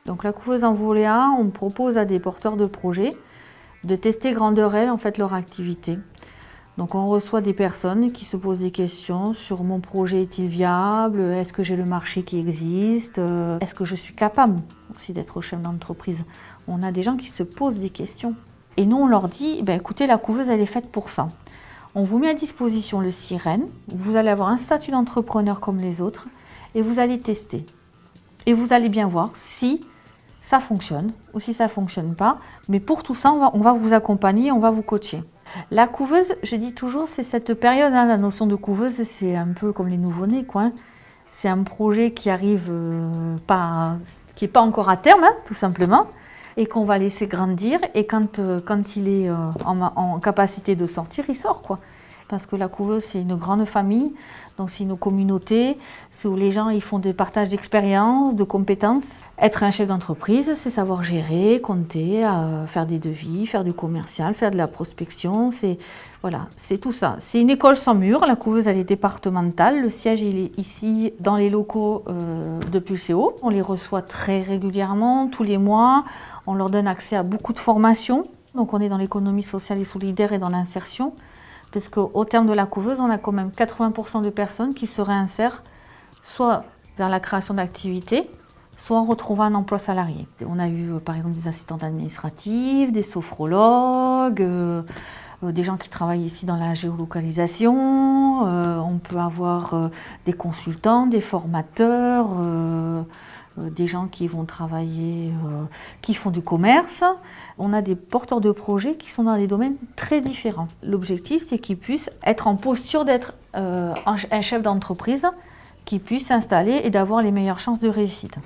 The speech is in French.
Donc la couveuse en volet A, on propose à des porteurs de projets de tester grandeur L en fait leur activité. Donc on reçoit des personnes qui se posent des questions sur mon projet est-il viable, est-ce que j'ai le marché qui existe, est-ce que je suis capable aussi d'être chef d'entreprise. On a des gens qui se posent des questions. Et nous on leur dit, écoutez, la couveuse elle est faite pour ça. On vous met à disposition le Sirène, vous allez avoir un statut d'entrepreneur comme les autres et vous allez tester. Et vous allez bien voir si ça fonctionne ou si ça ne fonctionne pas. Mais pour tout ça, on va vous accompagner, on va vous coacher. La couveuse, je dis toujours, c'est cette période, la notion de couveuse, c'est un peu comme les nouveau-nés, quoi. C'est un projet qui arrive qui n'est pas encore à terme, tout simplement, et qu'on va laisser grandir. Et quand il est en capacité de sortir, il sort, quoi. Parce que la couveuse, c'est une grande famille, donc c'est une communauté, c'est où les gens ils font des partages d'expériences, de compétences. Être un chef d'entreprise, c'est savoir gérer, compter, faire des devis, faire du commercial, faire de la prospection, c'est tout ça. C'est une école sans mur, la couveuse elle est départementale, le siège il est ici dans les locaux de Pulséo. On les reçoit très régulièrement, tous les mois, on leur donne accès à beaucoup de formations. Donc on est dans l'économie sociale et solidaire et dans l'insertion. Parce qu'au terme de la couveuse, on a quand même 80% de personnes qui se réinsèrent soit vers la création d'activités, soit en retrouvant un emploi salarié. On a eu par exemple des assistantes administratives, des sophrologues, des gens qui travaillent ici dans la géolocalisation, on peut avoir des consultants, des formateurs, des gens qui vont travailler, qui font du commerce. On a des porteurs de projets qui sont dans des domaines très différents. L'objectif, c'est qu'ils puissent être en posture d'être un chef d'entreprise, qui puisse s'installer et d'avoir les meilleures chances de réussite.